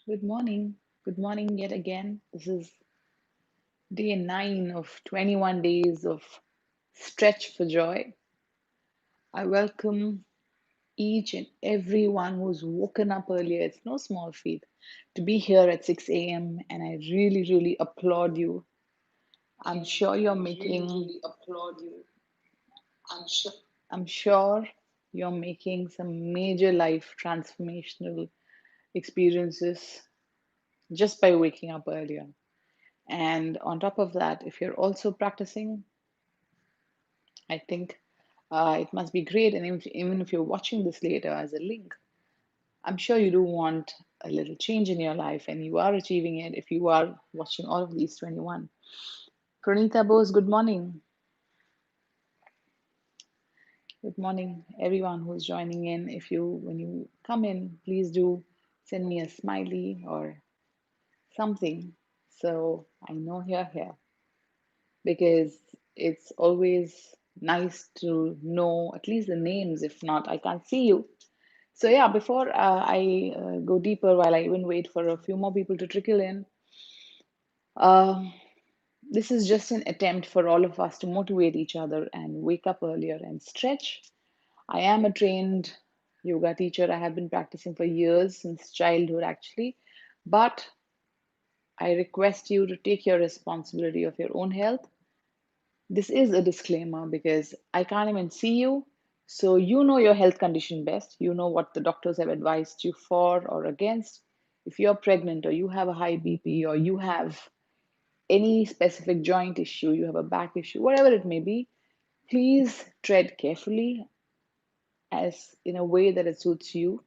Good morning. Good morning yet again. This is day 9 of 21 days of Stretch for Joy. I welcome each and everyone who's woken up earlier. It's no small feat to be here at 6 a.m. and I really, really applaud you. I'm sure you're making I'm sure you're making some major life transformational experiences just by waking up earlier. And on top of that, if you're also practicing, I think it must be great. And even if you're watching this later as a link, I'm sure you do want a little change in your life and you are achieving it if you are watching all of these 21. Pranita Bose, good morning. Good morning, everyone who's joining in. When you come in, please do send me a smiley or something so I know you're here because it's always nice to know at least the names. If not, I can't see you. So, yeah, before I go deeper, while I even wait for a few more people to trickle in, uh, this is just an attempt for all of us to motivate each other and wake up earlier and stretch. I am a trained yoga teacher. I have been practicing for years, since childhood actually. But I request you to take your responsibility of your own health. This is a disclaimer because I can't even see you. So you know your health condition best. You know what the doctors have advised you for or against. If you're pregnant or you have a high BP or you have any specific joint issue, you have a back issue, whatever it may be, please tread carefully as in a way that it suits you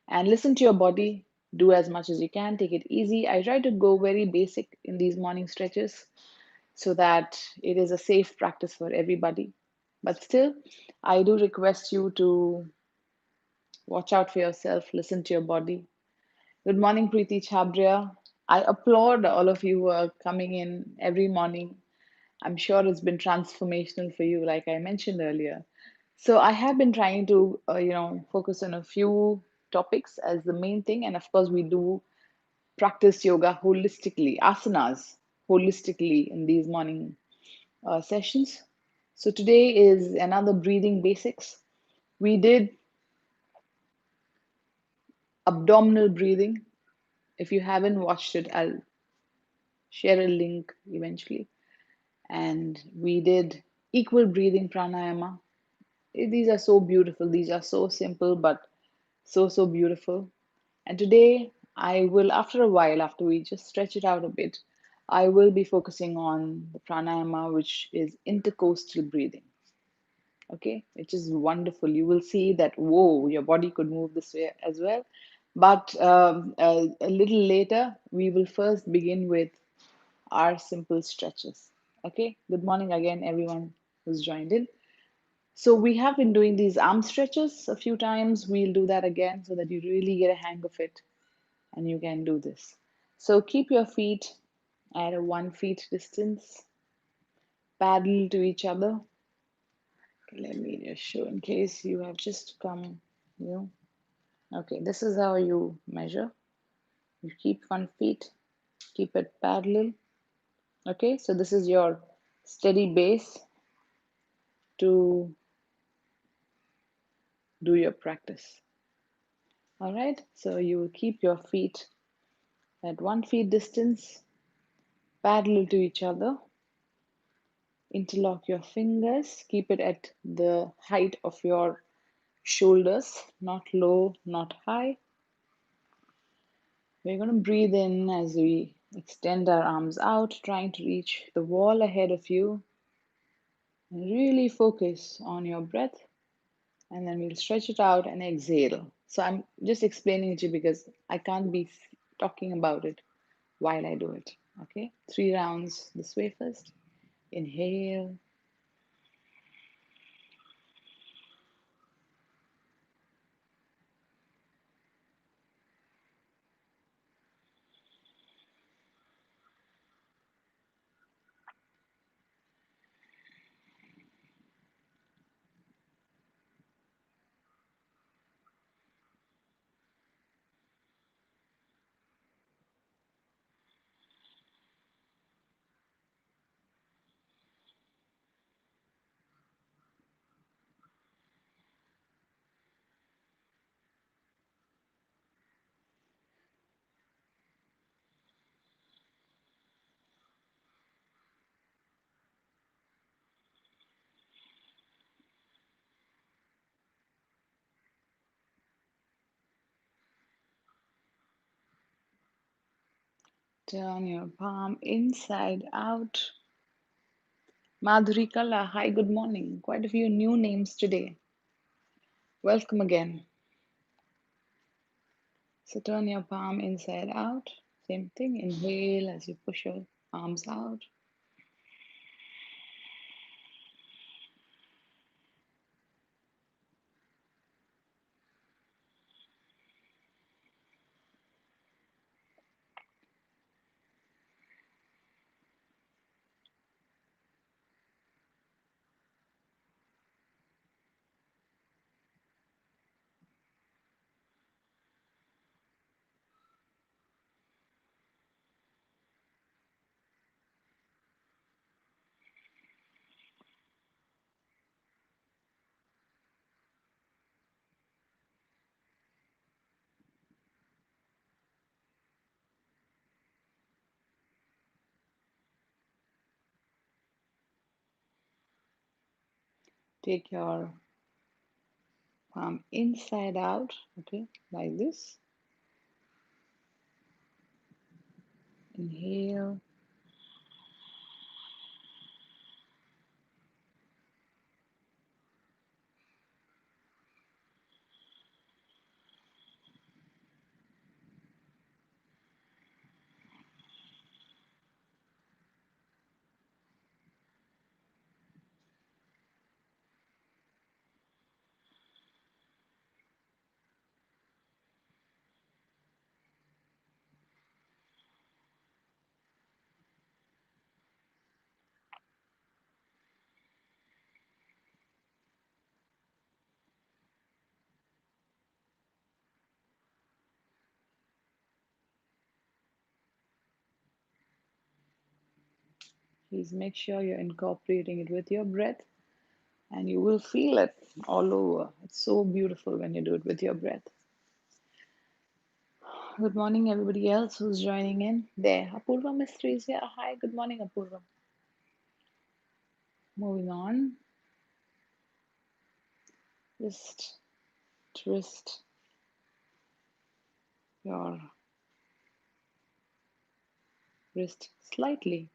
and listen to your body. Do as much as you can, take it easy. I try to go very basic in these morning stretches so that it is a safe practice for everybody. But still, I do request you to watch out for yourself, listen to your body. Good morning, Preeti Chabria. I applaud all of you who are coming in every morning. I'm sure it's been transformational for you, like I mentioned earlier. So I have been trying to, focus on a few topics as the main thing, and of course, we do practice yoga holistically, asanas holistically in these morning sessions. So today is another breathing basics. We did abdominal breathing. If you haven't watched it, I'll share a link eventually. And we did equal breathing pranayama. These are so beautiful. These are so simple, but so, so beautiful. And today, I will, after a while, after we just stretch it out a bit, I will be focusing on the pranayama, which is intercoastal breathing. Okay, which is wonderful. You will see that, whoa, your body could move this way as well. But a little later, we will first begin with our simple stretches. Okay, good morning again, everyone who's joined in. So, we have been doing these arm stretches a few times. We'll do that again so that you really get a hang of it and you can do this. So, keep your feet at a 1 feet distance, paddle to each other. Let me just show in case you have just come, you know. Okay, this is how you measure. You keep 1 feet, keep it parallel. Okay, so this is your steady base to do your practice. All right, so you will keep your feet at 1 feet distance, parallel to each other. Interlock your fingers, keep it at the height of your shoulders, not low, not high. We're going to breathe in as we extend our arms out, trying to reach the wall ahead of you. And really focus on your breath, and then we'll stretch it out and exhale. So I'm just explaining it to you because I can't be talking about it while I do it. Okay, 3 rounds this way first. Inhale, Turn your palm inside out. Madhuri Kala, hi, good morning. Quite a few new names today. Welcome again. So turn your palm inside out. Same thing. Inhale as you push your arms out. Take your palm inside out, okay, like this. Inhale. Please make sure you're incorporating it with your breath and you will feel it all over. It's so beautiful when you do it with your breath. Good morning, everybody else who's joining in. There, Apurva Mistry is here. Hi, good morning, Apurva. Moving on. Just twist your wrist slightly.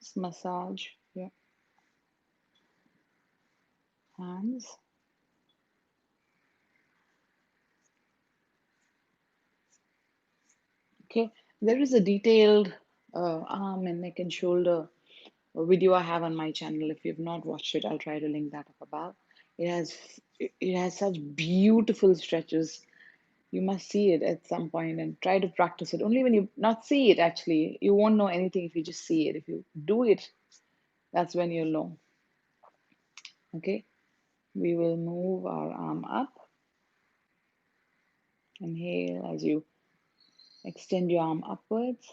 Just massage your hands. Okay, there is a detailed arm and neck and shoulder video I have on my channel. If you've not watched it, I'll try to link that up above. It has such beautiful stretches. You must see it at some point and try to practice it. Only when you not see it, actually, you won't know anything if you just see it. If you do it, that's when you'll know. Okay, we will move our arm up. Inhale as you extend your arm upwards.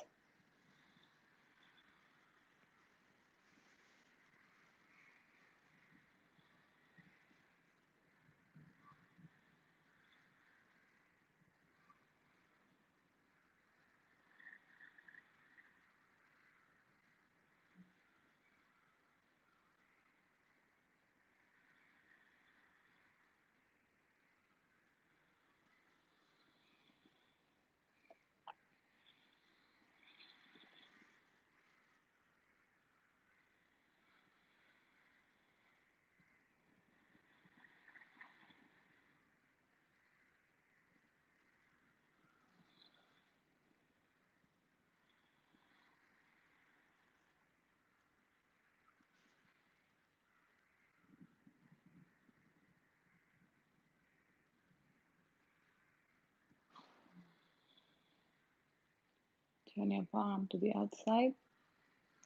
Turn your palm to the outside.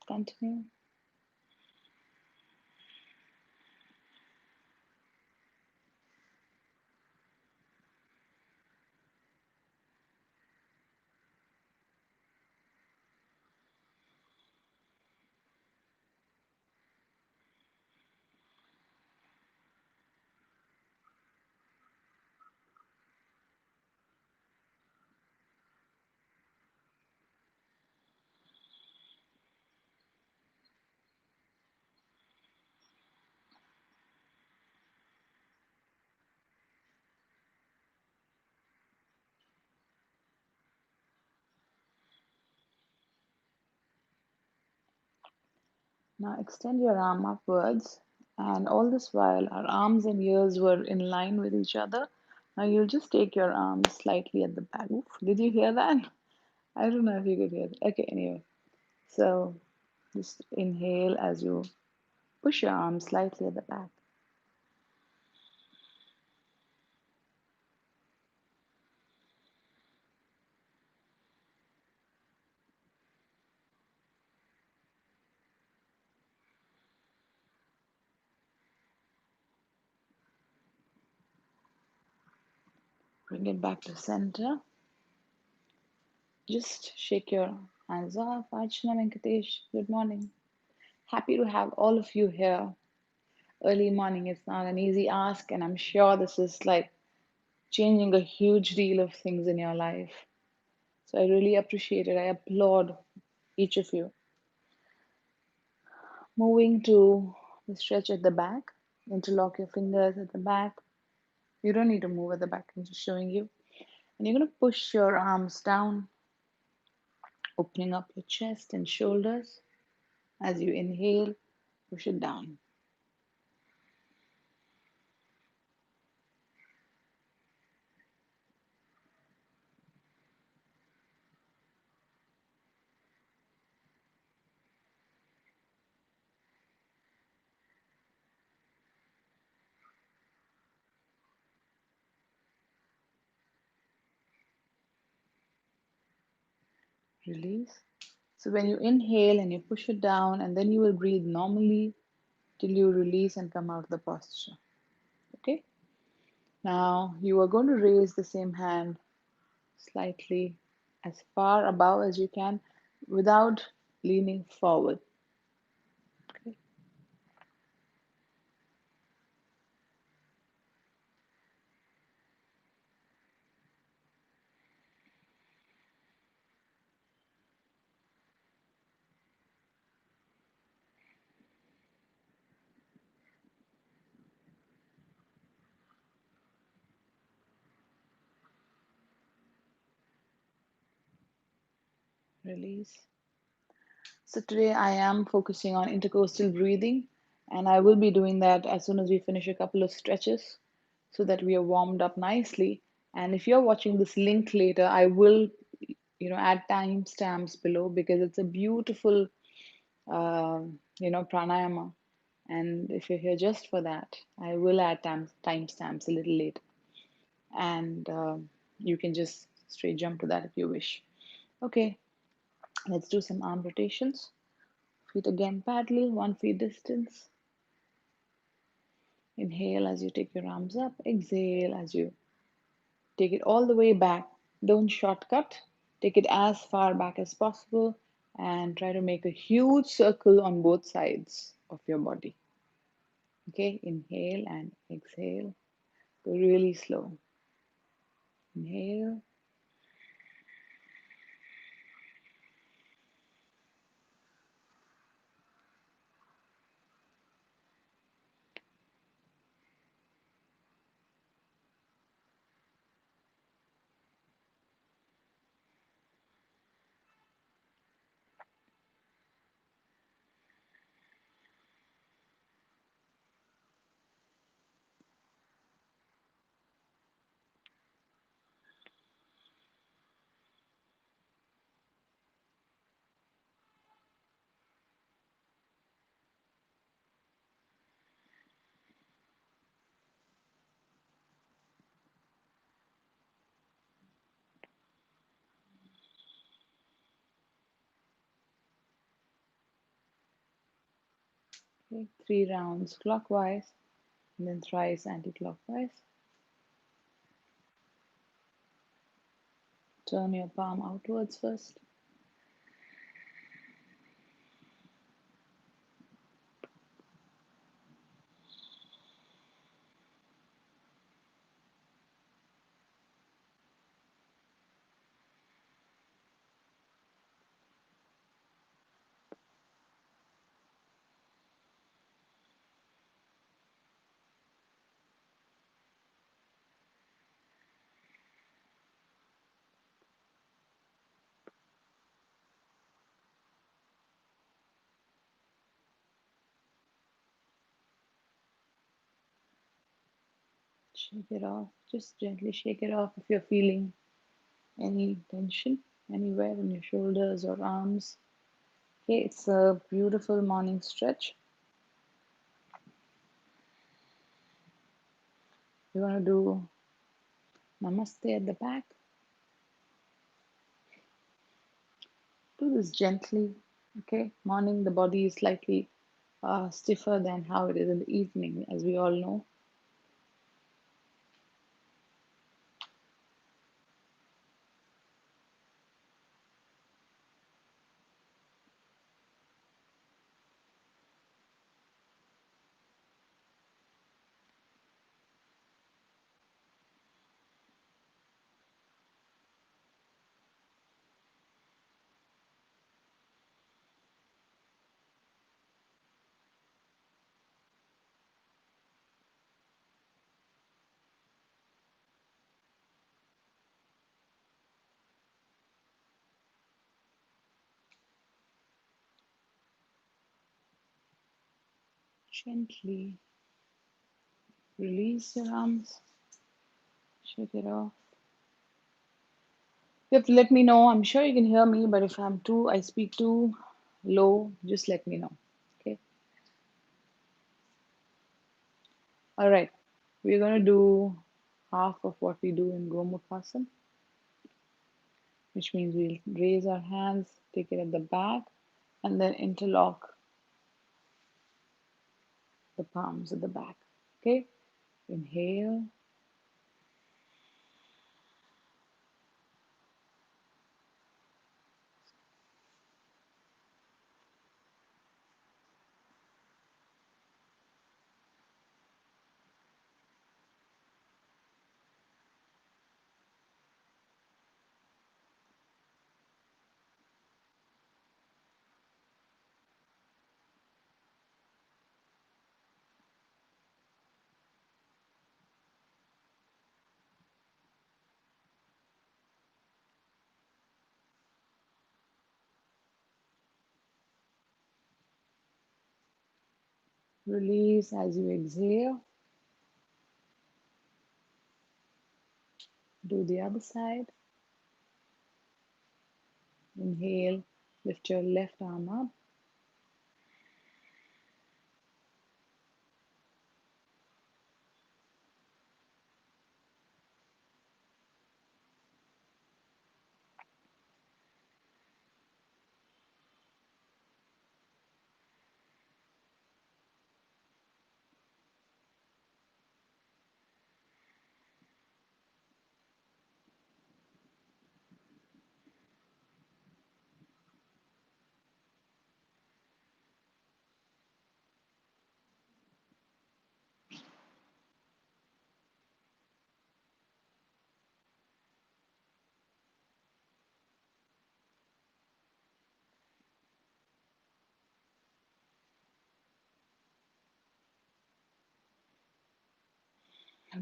Continue. Now extend your arm upwards, and all this while our arms and ears were in line with each other. Now you'll just take your arms slightly at the back. Oof, did you hear that? I don't know if you could hear it. Okay, anyway. So just inhale as you push your arms slightly at the back. Bring it back to center. Just shake your hands off. Archana Venkatesh, good morning. Happy to have all of you here. Early morning is not an easy ask, and I'm sure this is like changing a huge deal of things in your life. So I really appreciate it. I applaud each of you. Moving to the stretch at the back, interlock your fingers at the back. You don't need to move at the back, I'm just showing you. And you're going to push your arms down, opening up your chest and shoulders. As you inhale, push it down. Release. So when you inhale and you push it down, and then you will breathe normally till you release and come out of the posture. Okay? Now you are going to raise the same hand slightly as far above as you can without leaning forward. Okay? Release. So today I am focusing on intercoastal breathing, and I will be doing that as soon as we finish a couple of stretches so that we are warmed up nicely. And if you're watching this link later, I will, add timestamps below because it's a beautiful, pranayama. And if you're here just for that, I will add timestamps a little later, and you can just straight jump to that if you wish. Okay, let's do some arm rotations. Feet again parallel, 1 feet distance. Inhale as you take your arms up. Exhale as you take it all the way back. Don't shortcut. Take it as far back as possible and try to make a huge circle on both sides of your body. Okay, inhale and exhale. Go really slow. Inhale. Okay, 3 rounds clockwise and then thrice anti-clockwise. Turn your palm outwards first. Shake it off. Just gently shake it off if you're feeling any tension anywhere in your shoulders or arms. Okay, it's a beautiful morning stretch. We're going to do Namaste at the back. Do this gently. Okay, morning the body is slightly stiffer than how it is in the evening, as we all know. Gently release your arms, shake it off. You have to let me know. I'm sure you can hear me, but if I speak too low, just let me know. Okay. All right. We're going to do half of what we do in Gomukhasana, which means we'll raise our hands, take it at the back, and then interlock the palms at the back. Okay. Inhale. Release as you exhale. Do the other side. Inhale, lift your left arm up.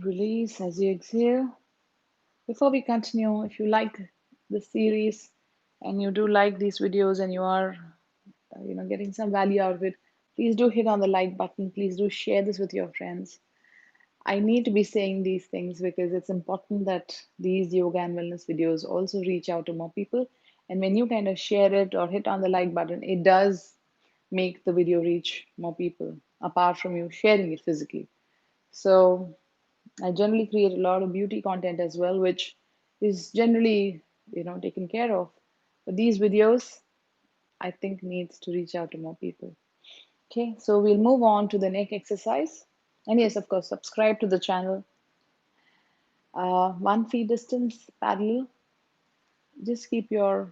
Release as you exhale. Before we continue, if you like the series and you do like these videos and you are getting some value out of it, please do hit on the like button. Please do share this with your friends. I need to be saying these things because it's important that these yoga and wellness videos also reach out to more people. And when you kind of share it or hit on the like button, it does make the video reach more people apart from you sharing it physically. So I generally create a lot of beauty content as well, which is generally, taken care of. But these videos, I think, needs to reach out to more people. Okay, so we'll move on to the neck exercise. And yes, of course, subscribe to the channel. 1 feet distance parallel. Just keep your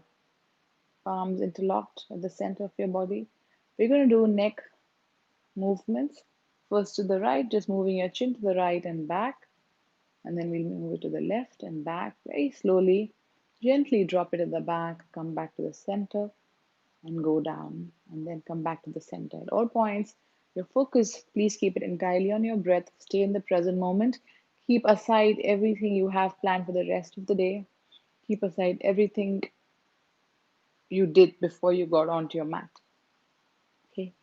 palms interlocked at the center of your body. We're going to do neck movements. First to the right, just moving your chin to the right and back. And then we'll move it to the left and back very slowly. Gently drop it at the back, come back to the center and go down and then come back to the center. At all points, your focus, please keep it entirely on your breath. Stay in the present moment. Keep aside everything you have planned for the rest of the day. Keep aside everything you did before you got onto your mat. Okay.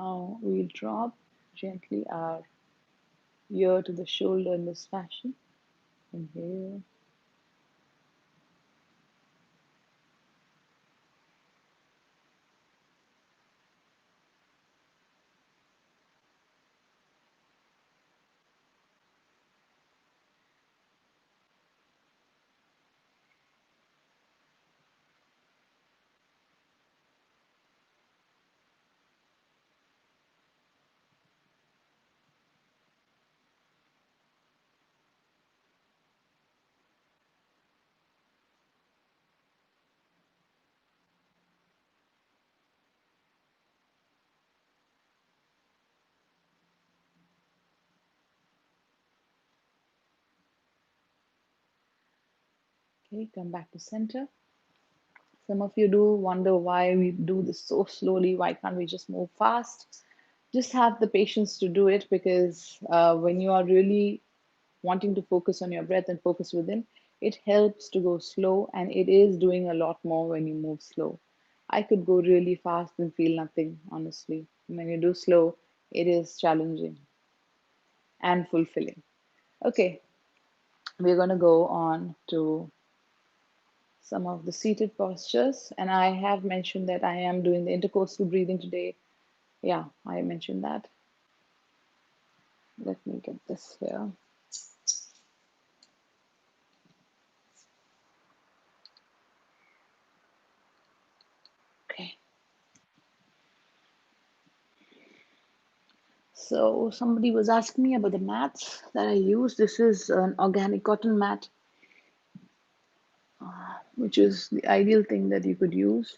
Now we'll drop gently our ear to the shoulder in this fashion. Inhale. Okay, come back to center. Some of you do wonder why we do this so slowly. Why can't we just move fast? Just have the patience to do it because when you are really wanting to focus on your breath and focus within, it helps to go slow and it is doing a lot more when you move slow. I could go really fast and feel nothing, honestly. When you do slow, it is challenging and fulfilling. Okay, we're going to go on to some of the seated postures. And I have mentioned that I am doing the intercoastal breathing today. Yeah, I mentioned that. Let me get this here. Okay. So somebody was asking me about the mats that I use. This is an organic cotton mat, which is the ideal thing that you could use.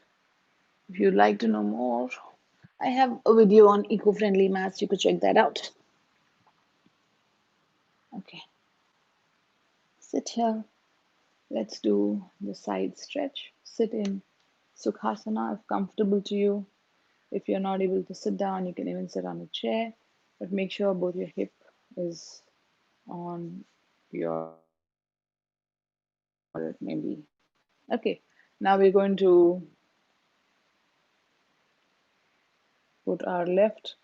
If you'd like to know more, I have a video on eco-friendly mats. You could check that out. Okay, sit here. Let's do the side stretch. Sit in Sukhasana if comfortable to you. If you're not able to sit down, you can even sit on a chair, but make sure both your hip is on your whatever it may be. Okay, now we're going to put our left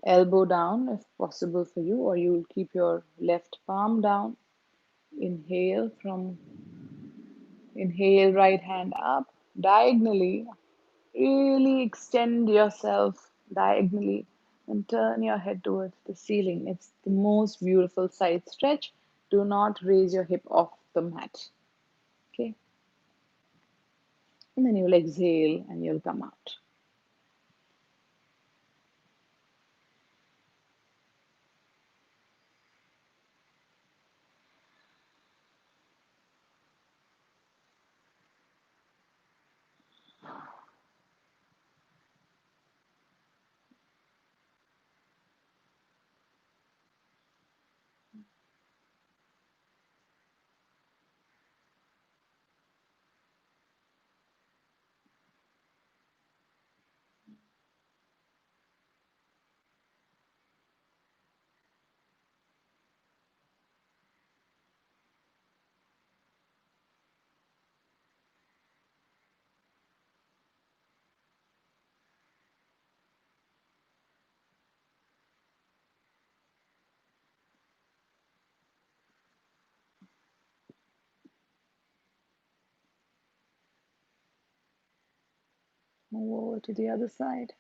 elbow down if possible for you, or you'll keep your left palm down. Inhale from inhale, right hand up diagonally. Really extend yourself diagonally and turn your head towards the ceiling. It's the most beautiful side stretch. Do not raise your hip off the mat. Okay? And then you'll exhale and you'll come out. Move over to the other side.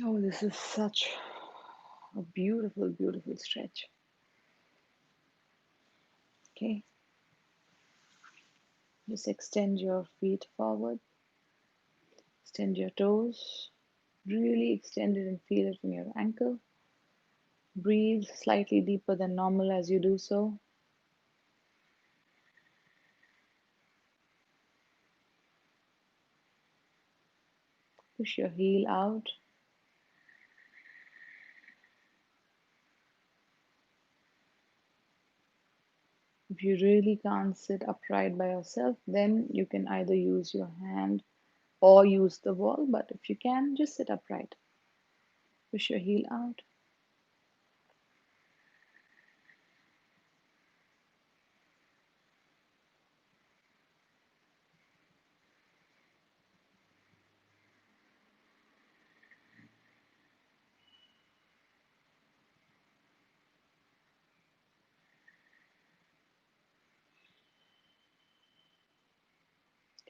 Oh, this is such a beautiful, beautiful stretch. Okay, just extend your feet forward, extend your toes, really extend it and feel it from your ankle. Breathe slightly deeper than normal as you do so. Push your heel out. If you really can't sit upright by yourself, then you can either use your hand or use the wall. But if you can, just sit upright. Push your heel out.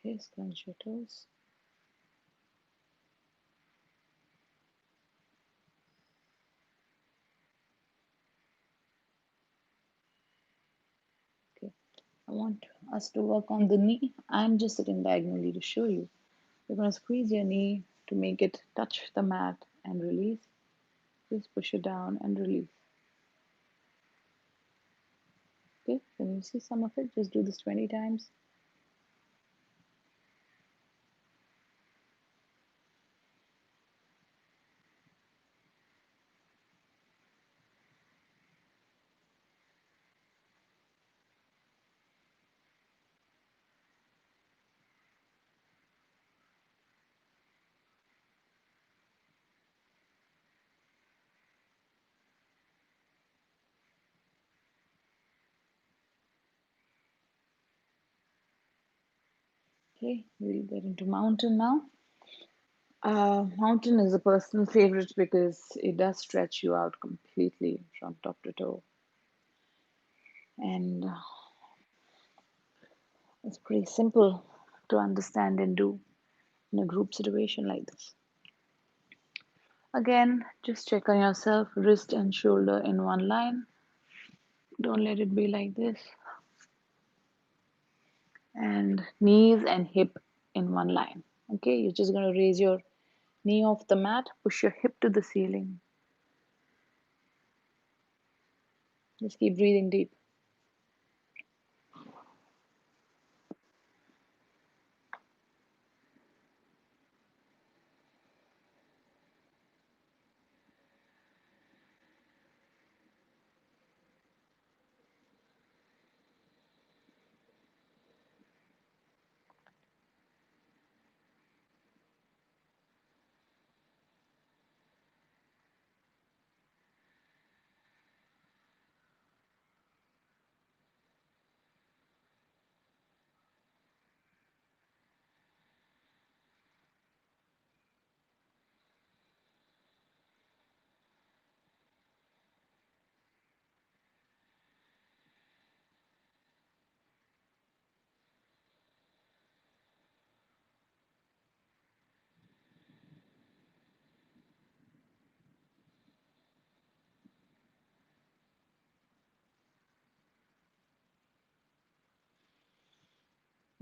Okay, scrunch your toes. Okay, I want us to work on the knee. I'm just sitting diagonally to show you. You're going to squeeze your knee to make it touch the mat and release. Just push it down and release. Okay, can you see some of it? Just do this 20 times. Okay, we'll get into mountain now. Mountain is a personal favorite because it does stretch you out completely from top to toe. And it's pretty simple to understand and do in a group situation like this. Again, just check on yourself, wrist and shoulder in one line. Don't let it be like this. And knees and hip in one line. Okay, you're just going to raise your knee off the mat, push your hip to the ceiling. Just keep breathing deep.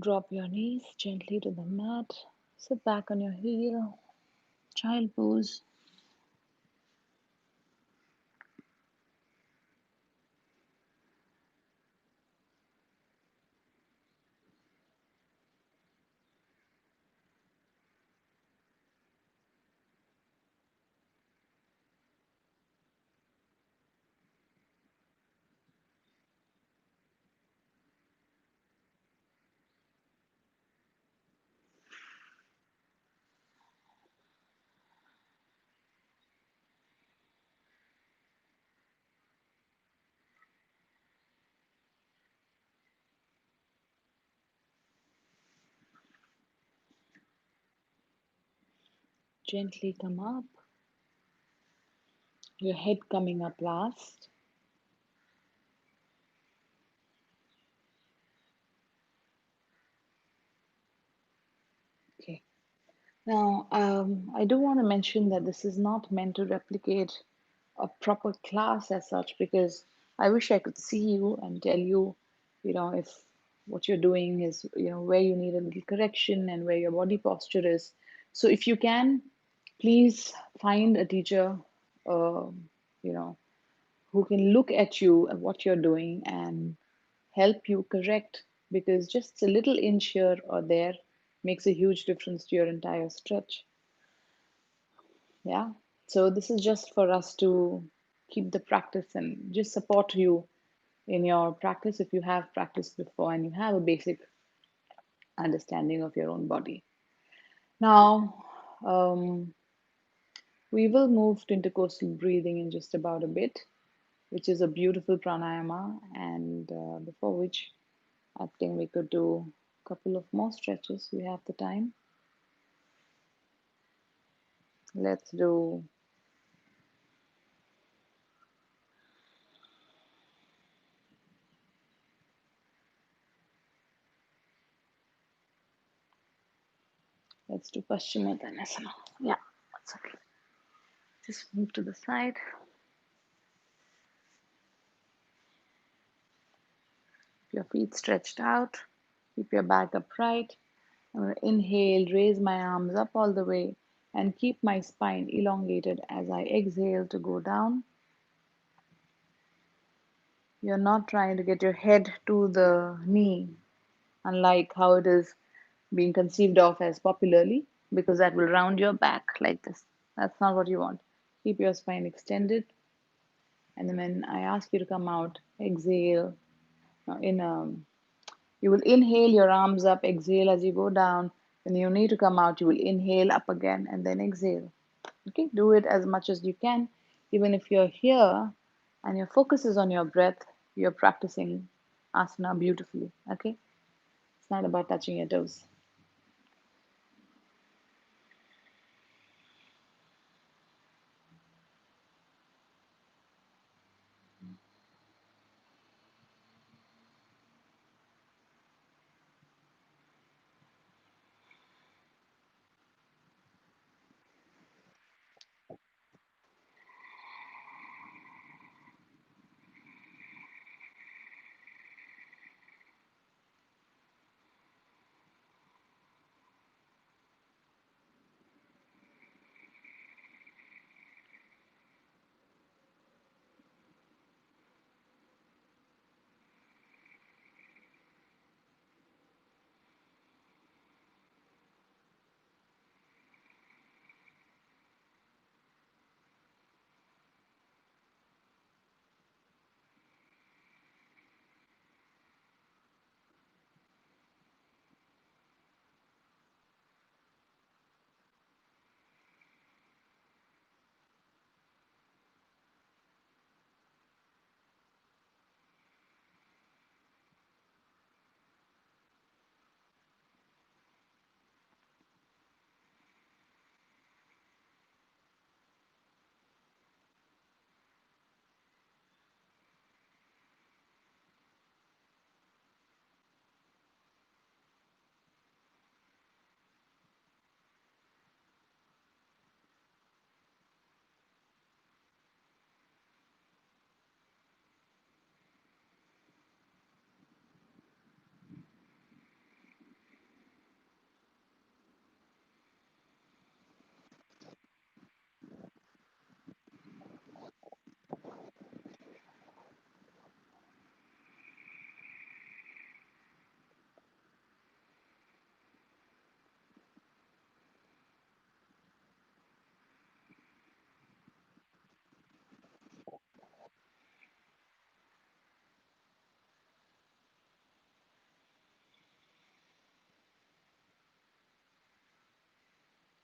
Drop your knees gently to the mat. Sit back on your heel. Child pose. Gently come up. Your head coming up last. Okay. Now, I do want to mention that this is not meant to replicate a proper class as such because I wish I could see you and tell you, if what you're doing is, where you need a little correction and where your body posture is. So if you can, please find a teacher, you know, who can look at you and what you're doing and help you correct because just a little inch here or there makes a huge difference to your entire stretch. Yeah. So this is just for us to keep the practice and just support you in your practice if you have practiced before and you have a basic understanding of your own body. Now, we will move to intercoastal breathing in just about a bit, which is a beautiful pranayama. And before which, I think we could do a couple of more stretches. We have the time. Let's do Paschimottanasana. Yeah, that's okay. Just move to the side. Keep your feet stretched out. Keep your back upright. I'm going to inhale, raise my arms up all the way, and keep my spine elongated as I exhale to go down. You're not trying to get your head to the knee, unlike how it is being conceived of as popularly, because that will round your back like this. That's not what you want. Keep your spine extended, and then when I ask you to come out, exhale. Now you will inhale your arms up, exhale as you go down. When you need to come out, you will inhale up again and then exhale. Okay, do it as much as you can. Even if you're here and your focus is on your breath, you're practicing asana beautifully. Okay, it's not about touching your toes.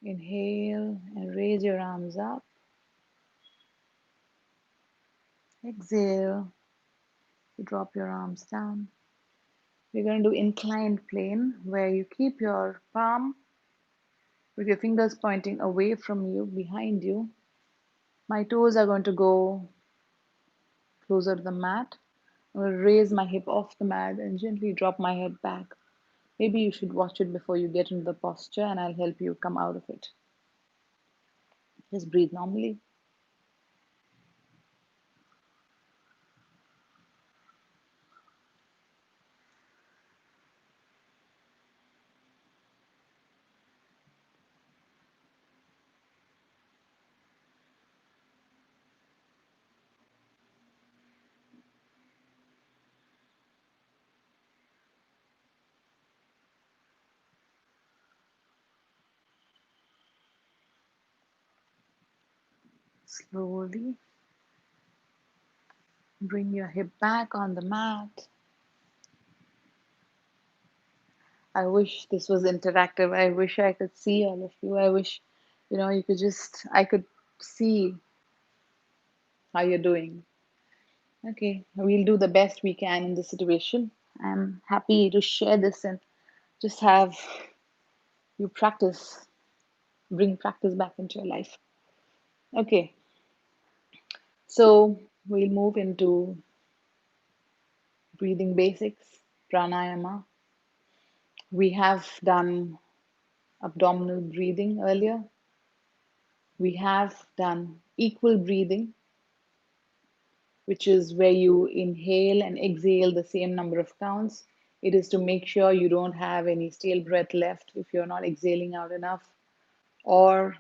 Inhale and raise your arms up. Exhale, drop your arms down. We're going to do inclined plane where you keep your palm with your fingers pointing away from you, behind you. My toes are going to go closer to the mat. I'm going to raise my hip off the mat and gently drop my head back. Maybe you should watch it before you get into the posture, and I'll help you come out of it. Just breathe normally. Slowly bring your hip back on the mat. I wish this was interactive. I wish I could see all of you. I wish, you could I could see how you're doing. Okay, we'll do the best we can in this situation. I'm happy to share this and just have you practice, bring practice back into your life. Okay, so we'll move into breathing basics, pranayama. We have done abdominal breathing earlier. We have done equal breathing, which is where you inhale and exhale the same number of counts. It is to make sure you don't have any stale breath left if you're not exhaling out enough, or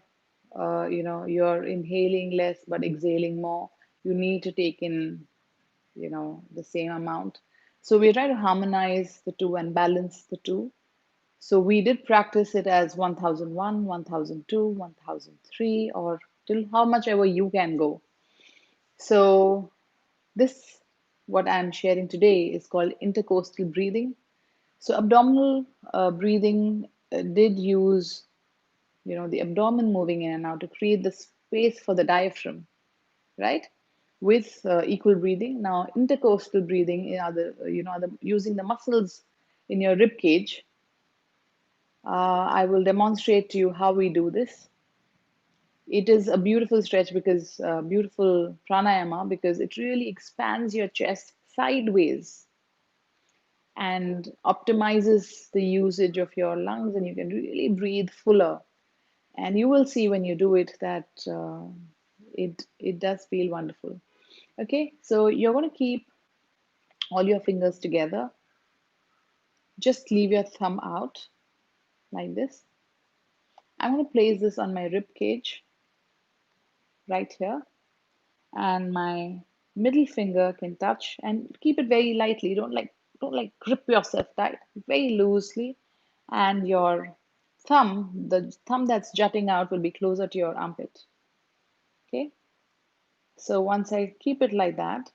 you're inhaling less but exhaling more. You need to take in, the same amount. So we try to harmonize the two and balance the two. So we did practice it as 1001, 1002, 1003, or till how much ever you can go. So this, what I'm sharing today, is called intercoastal breathing. So abdominal breathing did use, the abdomen moving in and out to create the space for the diaphragm, right? With equal breathing. Now, intercoastal breathing, using the muscles in your rib cage. I will demonstrate to you how we do this. It is a beautiful stretch because beautiful pranayama, because it really expands your chest sideways and optimizes the usage of your lungs, and you can really breathe fuller. And you will see when you do it that it does feel wonderful. Okay, so you're going to keep all your fingers together. Just leave your thumb out like this. I'm going to place this on my rib cage right here, and my middle finger can touch, and keep it very lightly. Don't like grip yourself tight, very loosely. And your the thumb that's jutting out will be closer to your armpit. Okay, so once I keep it like that,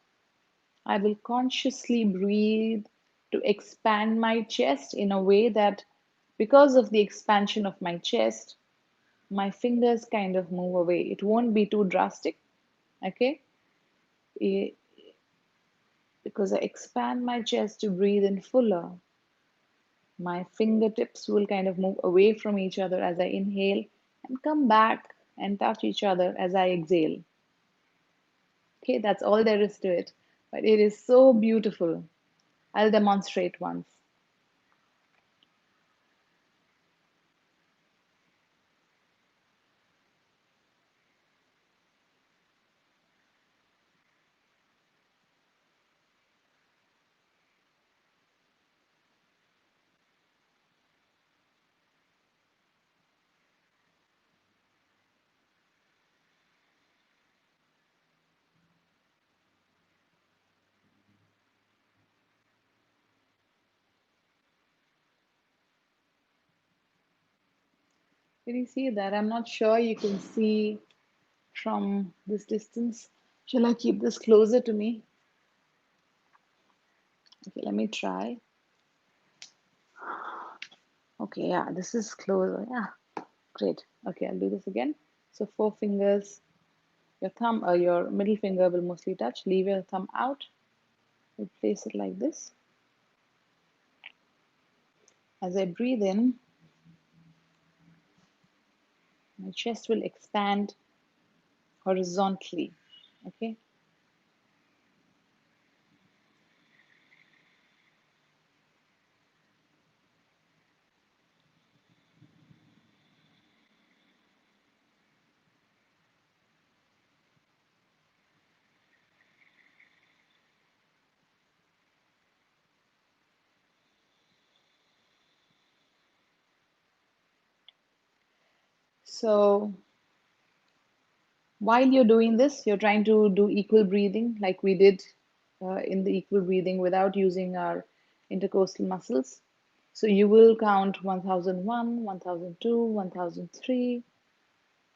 I will consciously breathe to expand my chest in a way that, because of the expansion of my chest, my fingers kind of move away. It won't be too drastic, okay? Eh, Because I expand my chest to breathe in fuller, my fingertips will kind of move away from each other as I inhale and come back and touch each other as I exhale. Okay, that's all there is to it. But it is so beautiful. I'll demonstrate once. Can you see that? I'm not sure you can see from this distance. Shall I keep this closer to me? Okay, let me try. Okay, yeah, this is closer. Yeah, great. Okay, I'll do this again. So four fingers, your thumb or your middle finger will mostly touch. Leave your thumb out. You place it like this. As I breathe in, my chest will expand horizontally. Okay. So while you're doing this, you're trying to do equal breathing like we did in the equal breathing without using our intercostal muscles. So you will count 1001, 1002, 1003,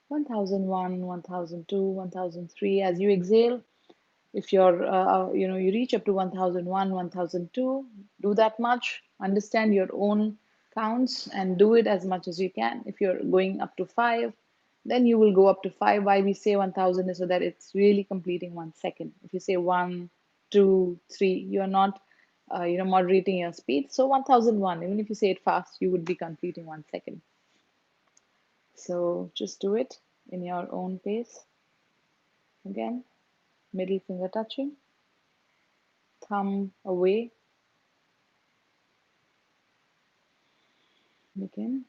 1001, 1002, 1003. As you exhale, if you reach up to 1001, 1002, do that much. Understand your own counts and do it as much as you can. If you're going up to 5, then you will go up to 5. Why we say 1000 is so that it's really completing 1 second. If you say 1, 2, 3, you're not moderating your speed. So 1001, even if you say it fast, you would be completing 1 second. So just do it in your own pace. Again, middle finger touching, thumb away. Begin.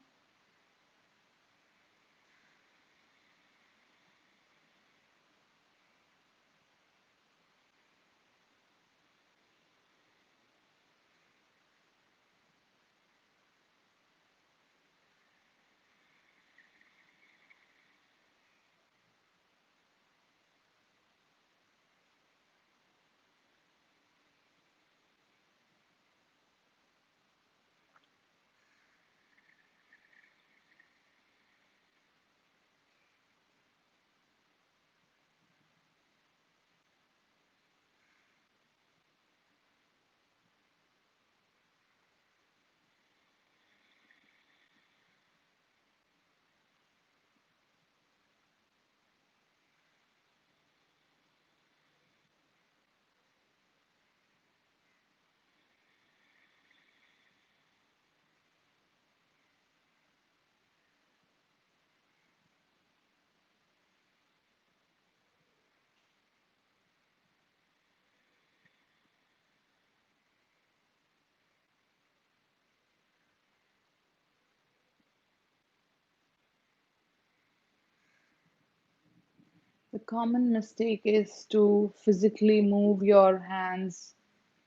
The common mistake is to physically move your hands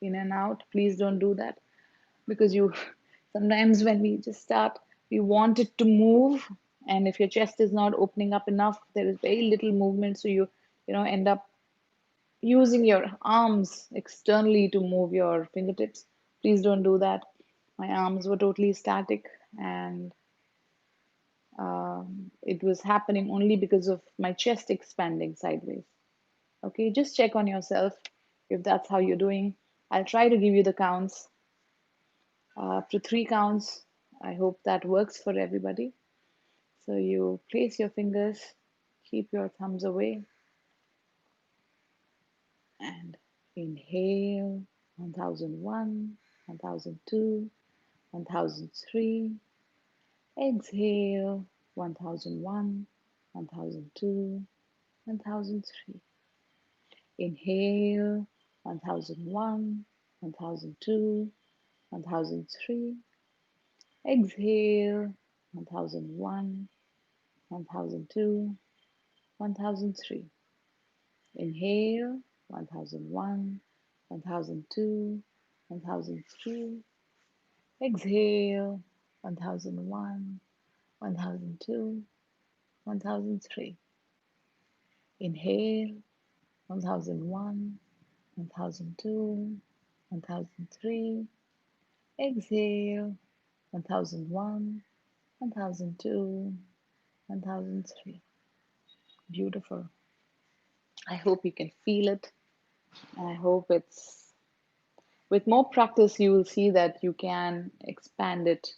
in and out. Please don't do that because you sometimes when we just start, we want it to move, and if your chest is not opening up enough, there is very little movement, so you end up using your arms externally to move your fingertips. Please don't do that. My arms were totally static, and it was happening only because of my chest expanding sideways. Okay, just check on yourself if that's how you're doing. I'll try to give you the counts up to 3 counts. I hope that works for everybody. So you place your fingers, keep your thumbs away, and inhale 1001, 1002, 1003. Exhale 1001, 1002, 1003. Inhale 1001, 1002, 1003. Exhale 1001, 1002, 1003. Inhale 1001, 1002, 1003. Exhale 1001, 1002, 1003. Inhale 1001, 1002, 1003. Exhale 1001, 1002, 1003. Beautiful. I hope you can feel it. And I hope with more practice, you will see that you can expand it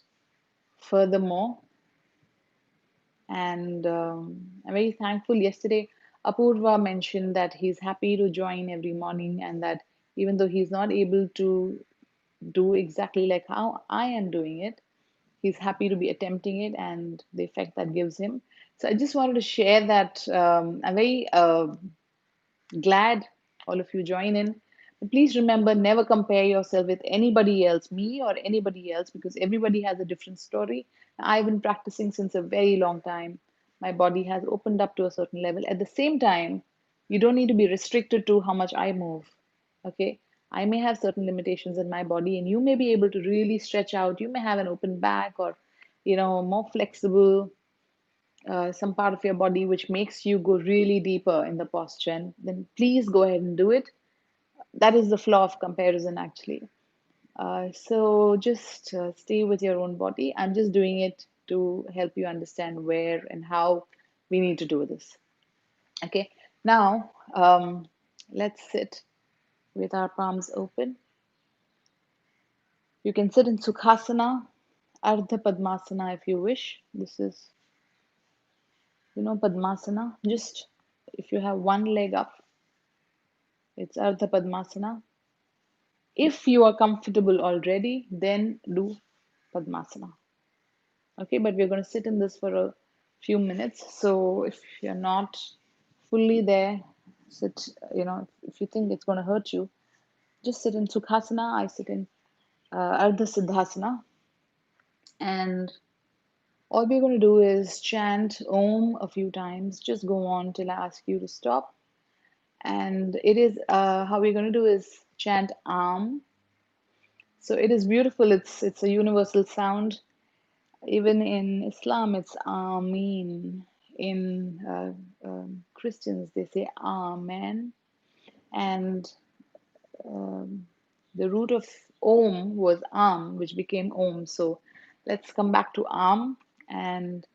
furthermore. And I'm very thankful. Yesterday, Apurva mentioned that he's happy to join every morning, and that even though he's not able to do exactly like how I am doing it, he's happy to be attempting it and the effect that gives him. So I just wanted to share that I'm very glad all of you join in. But please remember, never compare yourself with anybody else, me or anybody else, because everybody has a different story. I've been practicing since a very long time. My body has opened up to a certain level. At the same time, you don't need to be restricted to how much I move. Okay. I may have certain limitations in my body, and you may be able to really stretch out. You may have an open back, or more flexible some part of your body which makes you go really deeper in the posture, and then please go ahead and do it. That is the flaw of comparison, actually. So just stay with your own body. I'm just doing it to help you understand where and how We need to do this. Okay, now let's sit with our palms open. You can sit in Sukhasana, Ardha Padmasana if you wish. This is, Padmasana. Just if you have one leg up, it's Ardha Padmasana. If you are comfortable already, then do Padmasana. Okay, but we're going to sit in this for a few minutes. So if you're not fully there, sit, if you think it's going to hurt you, just sit in Sukhasana. I sit in Ardha Siddhasana. And all we're going to do is chant Om a few times. Just go on till I ask you to stop. And it is, how we're going to do is chant Am. So it is beautiful. It's a universal sound. Even in Islam, it's Ameen. In Christians, they say Amen. And the root of Om was Am, which became Om. So let's come back to Am. And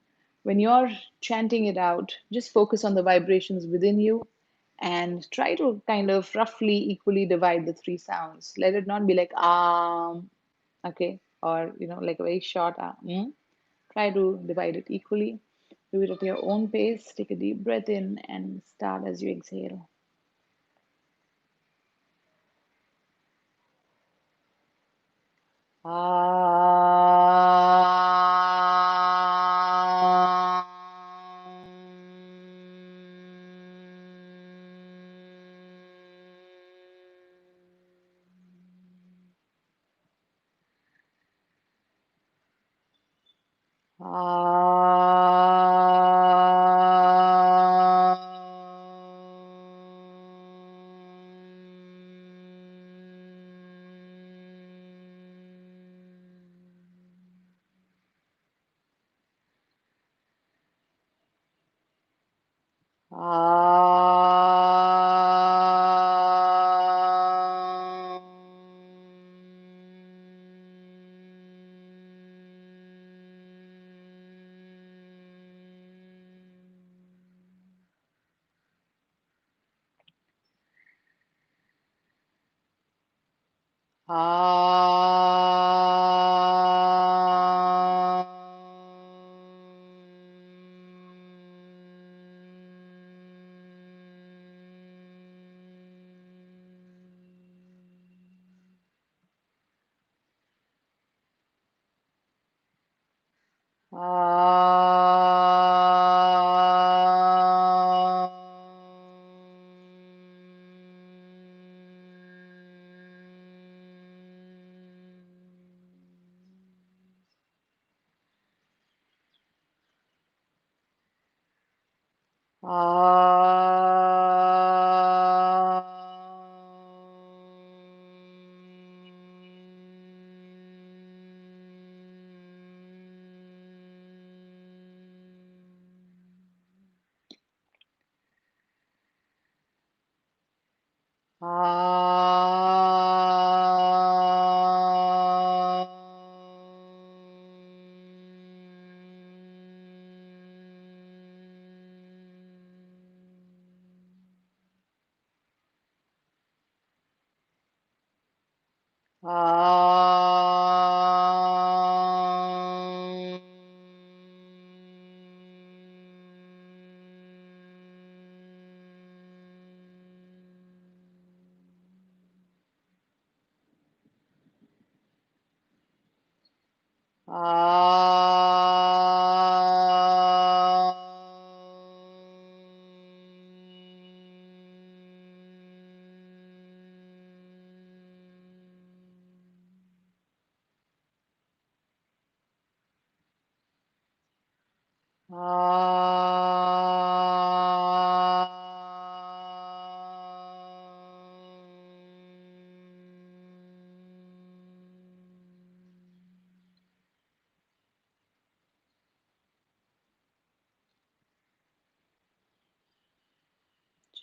when you're chanting it out, just focus on the vibrations within you and try to kind of roughly equally divide the three sounds. Let it not be like okay, or like a very short Try to divide it equally. Do it at your own pace. Take a deep breath in and start as you exhale.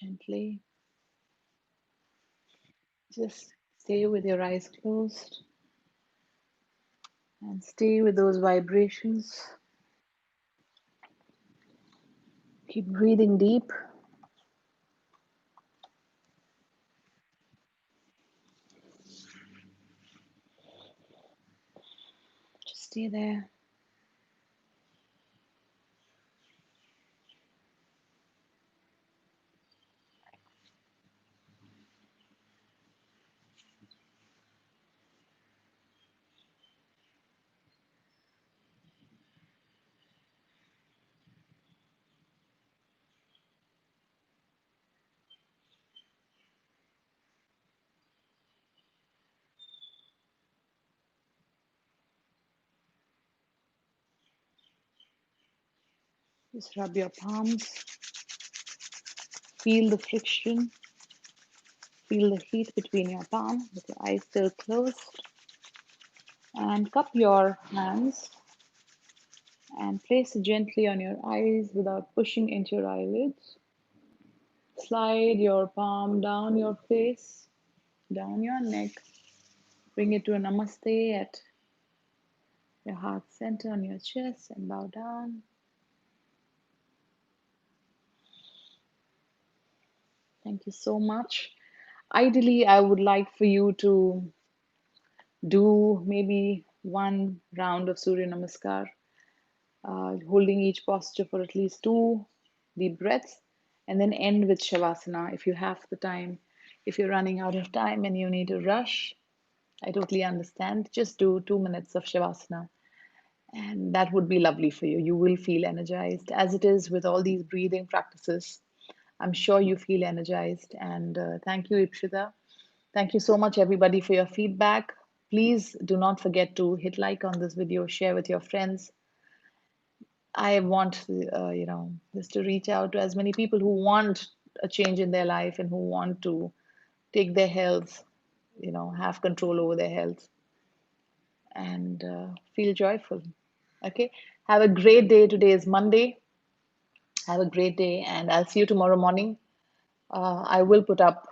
Gently, just stay with your eyes closed and stay with those vibrations. Keep breathing deep. Just stay there. Just rub your palms. Feel the friction. Feel the heat between your palm with your eyes still closed. And cup your hands and place it gently on your eyes without pushing into your eyelids. Slide your palm down your face, down your neck. Bring it to a namaste at your heart center on your chest and bow down. Thank you so much. Ideally, I would like for you to do maybe one round of Surya Namaskar, holding each posture for at least two deep breaths, and then end with Shavasana if you have the time. If you're running out of time and you need to rush, I totally understand. Just do 2 minutes of Shavasana, and that would be lovely for you. You will feel energized, as it is with all these breathing practices. I'm sure you feel energized. And thank you, Ipshita. Thank you so much, everybody, for your feedback. Please do not forget to hit like on this video, share with your friends. I want, this to reach out to as many people who want a change in their life and who want to take their health, have control over their health and feel joyful. Okay. Have a great day. Today is Monday. Have a great day, and I'll see you tomorrow morning. I will put up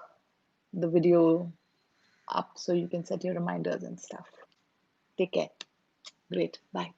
the video up so you can set your reminders and stuff. Take care. Great. Bye.